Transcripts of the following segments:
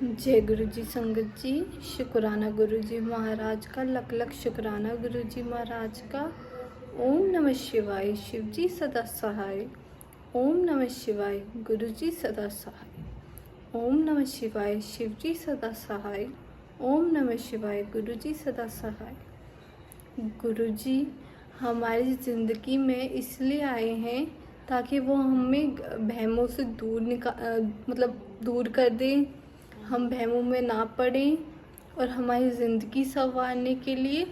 जय गुरु जी संगत जी। शुक्राना गुरु जी महाराज का, लख लख शुक्राना गुरु जी महाराज का। ओम नमः शिवाय, शिव जी सदा सहाय। ओम नमः शिवाय, गुरु जी सदा सहाय। ओम नमः शिवाय, शिव जी सदा सहाय। ओम नमः शिवाय, गुरु जी सदा सहाय। गुरु जी हमारी ज़िंदगी में इसलिए आए हैं ताकि वो हमें वहमों से मतलब दूर कर दें, हम वहमों में ना पड़ें और हमारी ज़िंदगी संवारने के लिए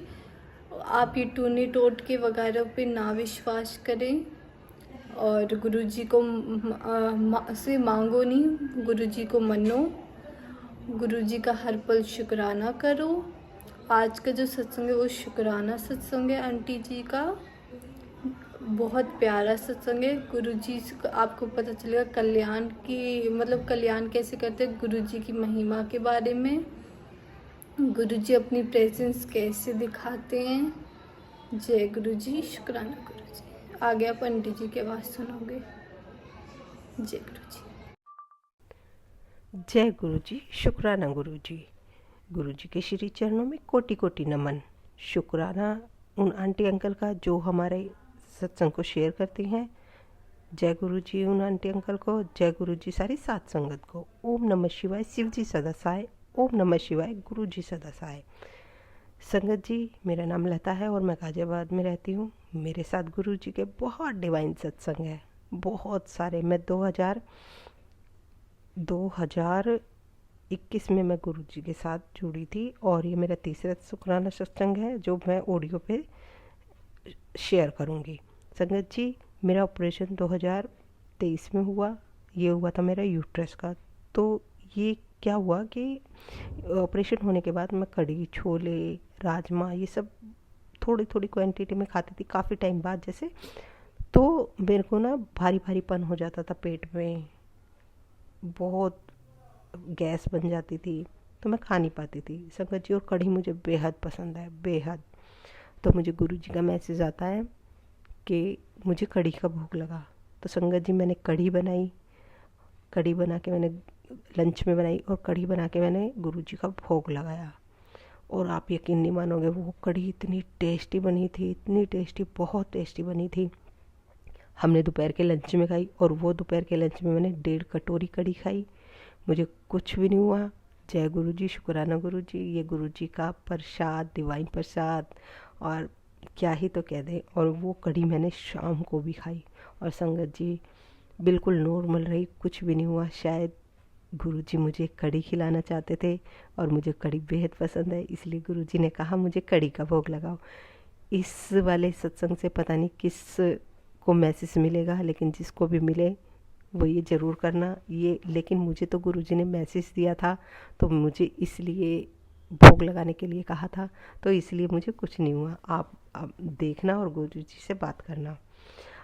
आप ये टूने टोटके वगैरह पे ना विश्वास करें और गुरु जी को से मांगो नहीं, गुरु जी को मनो, गुरु जी का हर पल शुक्राना करो। आज का जो सत्संग है वो शुक्राना सत्संग है आंटी जी का, बहुत प्यारा सत्संग है। गुरु जी से आपको पता चलेगा कल्याण की, मतलब कल्याण कैसे करते हैं, गुरु जी की महिमा के बारे में, गुरु जी अपनी प्रेजेंस कैसे दिखाते हैं। जय गुरु जी, शुक्राना गुरु जी। आगे आप आंटी जी की आवाज़ सुनोगे। जय गुरु जी। जय गुरु जी, शुक्राना गुरु जी। गुरु जी के श्री चरणों में कोटि कोटि नमन। शुक्राना उन आंटी अंकल का जो हमारे सत्संग को शेयर करती हैं। जय गुरु जी उन आंटी अंकल को, जय गुरु जी सारी सात संगत को। ओम नमः शिवाय, शिव जी सदा सहाय। ओम नमः शिवाय, गुरु जी सदा सहाय। संगत जी, मेरा नाम लता है और मैं गाजियाबाद में रहती हूँ। मेरे साथ गुरु जी के बहुत डिवाइन सत्संग है, बहुत सारे। मैं 2021 में मैं गुरु जी के साथ जुड़ी थी और ये मेरा तीसरा शुक्राना सत्संग है जो मैं ऑडियो पे शेयर करूँगी। संगत जी, मेरा ऑपरेशन 2023 में हुआ। ये हुआ था मेरा यूट्रस का। तो ये क्या हुआ कि ऑपरेशन होने के बाद मैं कढ़ी, छोले, राजमा ये सब थोड़ी थोड़ी क्वांटिटी में खाती थी काफ़ी टाइम बाद जैसे। तो मेरे को ना भारी भारीपन हो जाता था पेट में, बहुत गैस बन जाती थी, तो मैं खा नहीं पाती थी संगत जी। और कढ़ी मुझे बेहद पसंद है, बेहद। तो मुझे गुरु जी का मैसेज आता है कि मुझे कढ़ी का भूख लगा। तो संगत जी मैंने कढ़ी बनाई, कढ़ी बना के मैंने लंच में बनाई और कढ़ी बना के मैंने गुरु जी का भोग लगाया। और आप यकीन नहीं मानोगे, वो कढ़ी इतनी टेस्टी बनी थी, इतनी टेस्टी, बहुत टेस्टी बनी थी। हमने दोपहर के लंच में खाई और वो दोपहर के लंच में मैंने 1.5 कटोरी कढ़ी खाई। मुझे कुछ भी नहीं हुआ। जय गुरु जी, शुक्राना गुरु जी। ये गुरु जी का प्रसाद, डिवाइन प्रसाद, और क्या ही तो कह दें। और वो कढ़ी मैंने शाम को भी खाई और संगत जी बिल्कुल नॉर्मल रही, कुछ भी नहीं हुआ। शायद गुरु जी मुझे कढ़ी खिलाना चाहते थे और मुझे कढ़ी बेहद पसंद है, इसलिए गुरु जी ने कहा मुझे कढ़ी का भोग लगाओ। इस वाले सत्संग से पता नहीं किस को मैसेज मिलेगा, लेकिन जिसको भी मिले वो ये ज़रूर करना ये। लेकिन मुझे तो गुरुजी ने मैसेज दिया था, तो मुझे इसलिए भोग लगाने के लिए कहा था, तो इसलिए मुझे कुछ नहीं हुआ। आप देखना और गुरुजी से बात करना।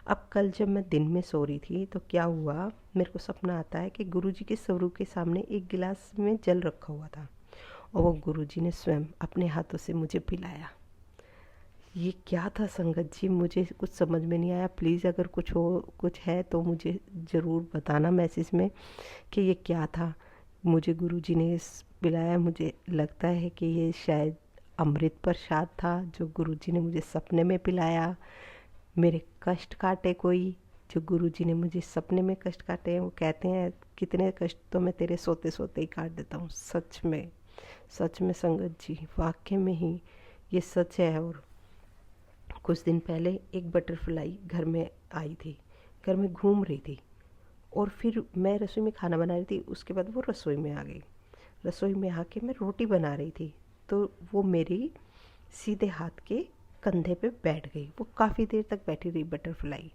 अब कल जब मैं दिन में सो रही थी तो क्या हुआ, मेरे को सपना आता है कि गुरुजी के स्वरूप के सामने एक गिलास में जल रखा हुआ था और वो गुरुजी ने स्वयं अपने हाथों से मुझे पिलाया। ये क्या था संगत जी, मुझे कुछ समझ में नहीं आया। प्लीज़ अगर कुछ हो, कुछ है तो मुझे ज़रूर बताना मैसेज में कि ये क्या था। मुझे गुरुजी ने पिलाया। मुझे लगता है कि ये शायद अमृत प्रसाद था जो गुरुजी ने मुझे सपने में पिलाया। मेरे कष्ट काटे कोई, जो गुरुजी ने मुझे सपने में कष्ट काटे हैं। वो कहते हैं कितने कष्ट तो मैं तेरे सोते सोते ही काट देता हूँ। सच में, सच में संगत जी, वाकई में ही ये सच है। और कुछ दिन पहले एक बटरफ्लाई घर में आई थी, घर में घूम रही थी और फिर मैं रसोई में खाना बना रही थी। उसके बाद वो रसोई में आ गई। रसोई में आके मैं रोटी बना रही थी तो वो मेरी सीधे हाथ के कंधे पे बैठ गई। वो काफ़ी देर तक बैठी रही बटरफ्लाई।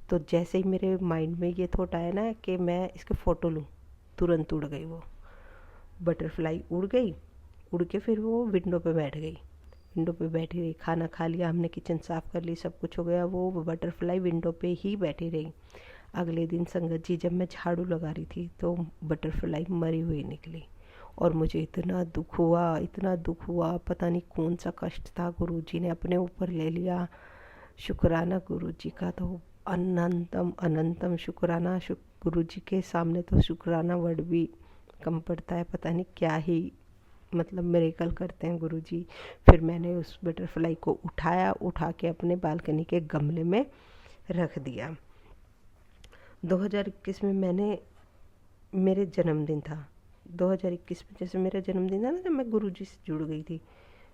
तो जैसे ही मेरे माइंड में ये थॉट आया ना कि मैं इसके फ़ोटो लूँ, तुरंत उड़ गई वो बटरफ्लाई। उड़ गई, उड़ के फिर वो विंडो पे बैठ गई। विंडो पे बैठी रही, खाना खा लिया हमने, किचन साफ़ कर ली, सब कुछ हो गया, वो बटरफ्लाई विंडो पे ही बैठी रही। अगले दिन संगत जी जब मैं झाड़ू लगा रही थी तो बटरफ्लाई मरी हुई निकली और मुझे इतना दुख हुआ, इतना दुख हुआ। पता नहीं कौन सा कष्ट था गुरुजी ने अपने ऊपर ले लिया। शुक्राना गुरुजी का तो अनंतम अनंतम शुक्राना। गुरुजी के सामने तो शुक्राना वर्ड भी कम पड़ता है, पता नहीं क्या ही मतलब मिरेकल करते हैं गुरुजी। फिर मैंने उस बटरफ्लाई को उठा के अपने बालकनी के गमले में रख दिया। 2021 में मेरे जन्मदिन था। 2021 में जैसे मेरा जन्मदिन था ना, जब मैं गुरुजी से जुड़ गई थी,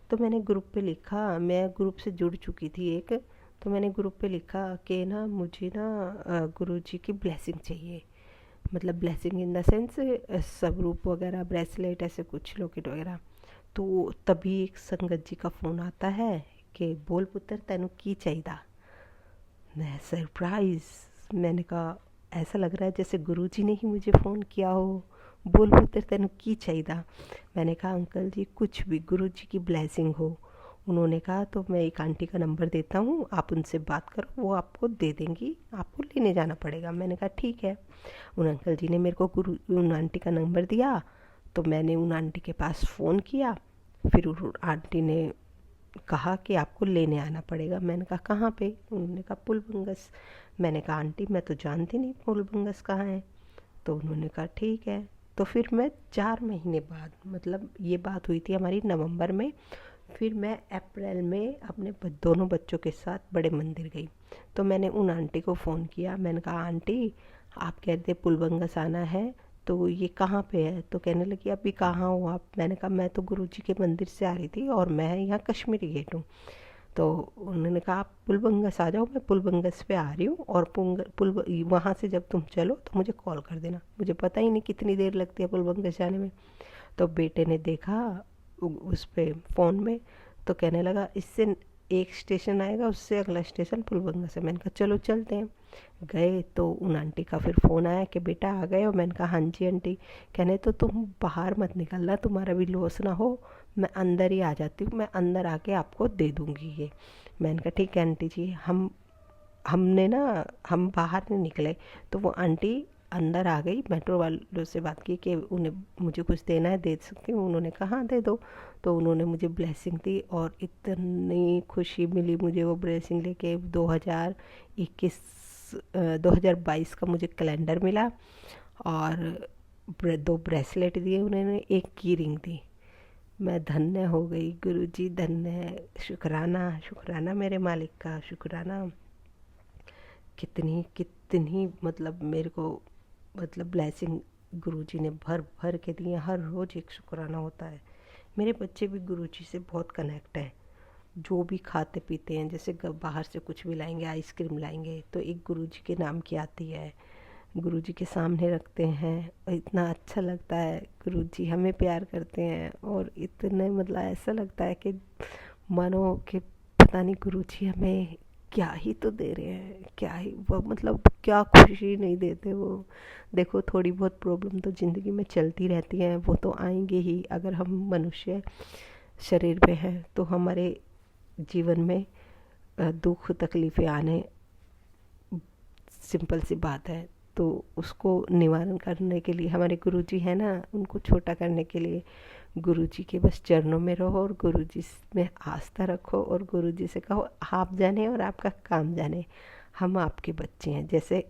तो मैंने ग्रुप पे लिखा, मैं ग्रुप से जुड़ चुकी थी एक, तो मैंने ग्रुप पे लिखा कि ना मुझे ना गुरुजी की ब्लेसिंग चाहिए, मतलब ब्लेसिंग इन द सेंस स्वरूप वगैरह, ब्रेसलेट, ऐसे कुछ लॉकेट वगैरह। तो तभी एक संगत जी का फ़ोन आता है कि बोल पुत्र तेनू की चाहिए। मैं सरप्राइज़, मैंने कहा ऐसा लग रहा है जैसे गुरुजी ने ही मुझे फ़ोन किया हो, बोल पुत्र तेनू की चाहिए। मैंने कहा अंकल जी कुछ भी, गुरुजी की ब्लेसिंग हो। उन्होंने कहा तो मैं एक आंटी का नंबर देता हूँ, आप उनसे बात करो, वो आपको दे देंगी, आपको लेने जाना पड़ेगा। मैंने कहा ठीक है। उन अंकल जी ने मेरे को उन आंटी का नंबर दिया, तो मैंने उन आंटी के पास फ़ोन किया। फिर उन आंटी ने कहा कि आपको लेने आना पड़ेगा। मैंने कहा कहाँ पे? उन्होंने कहा पुलबंगस। मैंने कहा आंटी मैं तो जानती नहीं पुलबंगस कहाँ है। तो उन्होंने कहा ठीक है। तो फिर मैं 4 महीने बाद, मतलब ये बात हुई थी हमारी नवंबर में, फिर मैं अप्रैल में अपने दोनों बच्चों के साथ बड़े मंदिर गई। तो मैंने उन आंटी को फ़ोन किया, मैंने कहा आंटी आप कह रहे थे पुलबंगस आना है, तो ये कहाँ पे है? तो कहने लगी अभी कहाँ हो आप? मैंने कहा मैं तो गुरुजी के मंदिर से आ रही थी और मैं यहाँ कश्मीरी गेट हूँ। तो उन्होंने कहा आप पुलबंगस आ जाओ, मैं पुलबंगस पे आ रही हूँ, और वहाँ से जब तुम चलो तो मुझे कॉल कर देना। मुझे पता ही नहीं कितनी देर लगती है पुलबंगस जाने में। तो बेटे ने देखा उस पे फ़ोन में, तो कहने लगा इससे एक स्टेशन आएगा, उससे अगला स्टेशन पुलबंगस है। मैंने कहा चलो चलते हैं। गए तो उन आंटी का फिर फ़ोन आया कि बेटा आ गए हो? मैंने कहा हाँ जी आंटी। कहने तो तुम बाहर मत निकलना, तुम्हारा भी लॉस ना हो, मैं अंदर ही आ जाती हूँ, मैं अंदर आके आपको दे दूँगी ये। मैंने कहा ठीक है आंटी जी। हम बाहर नहीं निकले, तो वो आंटी अंदर आ गई। मेट्रो वालों से बात की कि उन्हें मुझे कुछ देना है, दे सकती हूँ? उन्होंने कहा हाँ दे दो। तो उन्होंने मुझे ब्लेसिंग दी और इतनी खुशी मिली मुझे वो ब्लेसिंग लेके। 2022 का मुझे कैलेंडर मिला और 2 ब्रेसलेट दिए उन्होंने, एक की रिंग दी। मैं धन्य हो गई, गुरुजी धन्य है। शुक्राना शुक्राना मेरे मालिक का, शुक्राना। कितनी कितनी मतलब मेरे को मतलब ब्लेसिंग गुरुजी ने भर भर के दिए। हर रोज़ एक शुक्राना होता है। मेरे बच्चे भी गुरुजी से बहुत कनेक्ट हैं। जो भी खाते पीते हैं, जैसे बाहर से कुछ भी लाएंगे, आइसक्रीम लाएंगे, तो एक गुरुजी के नाम की आती है, गुरुजी के सामने रखते हैं और इतना अच्छा लगता है। गुरुजी हमें प्यार करते हैं और इतने मतलब ऐसा लगता है कि मानो कि पता नहीं गुरुजी हमें क्या ही तो दे रहे हैं, क्या ही वो मतलब क्या खुशी नहीं देते वो। देखो थोड़ी बहुत प्रॉब्लम तो ज़िंदगी में चलती रहती हैं, वो तो आएंगे ही। अगर हम मनुष्य शरीर में हैं तो हमारे जीवन में दुख तकलीफ़ें आने सिंपल सी बात है। तो उसको निवारण करने के लिए हमारे गुरुजी है ना, उनको छोटा करने के लिए गुरुजी के बस चरणों में रहो और गुरुजी में आस्था रखो और गुरुजी से कहो आप जाने और आपका काम जाने। हम आपके बच्चे हैं, जैसे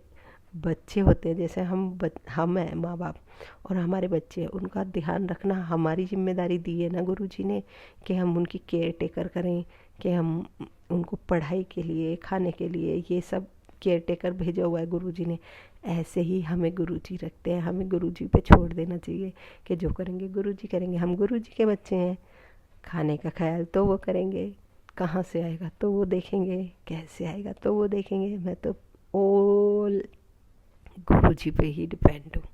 बच्चे होते हैं, जैसे हम हैं माँ बाप और हमारे बच्चे हैं, उनका ध्यान रखना हमारी जिम्मेदारी दी है ना गुरुजी ने, कि हम उनकी केयर टेकर करें, कि हम उनको पढ़ाई के लिए, खाने के लिए, ये सब केयर टेकर भेजा हुआ है गुरुजी ने। ऐसे ही हमें गुरुजी रखते हैं, हमें गुरुजी पे छोड़ देना चाहिए कि जो करेंगे गुरुजी करेंगे। हम गुरुजी के बच्चे हैं। खाने का ख्याल तो वो करेंगे, कहाँ से आएगा तो वो देखेंगे, कैसे आएगा तो वो देखेंगे। मैं तो ऑल गुरुजी पे ही डिपेंड हूँ।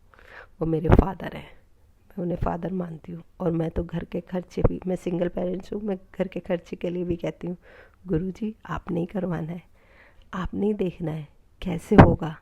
वो मेरे फादर हैं, मैं उन्हें फादर मानती हूँ। और मैं तो घर के खर्चे भी, मैं सिंगल पेरेंट्स हूँ, मैं घर के खर्चे के लिए भी कहती हूँ गुरुजी आपने ही करवाना है, आपने ही देखना है कैसे होगा,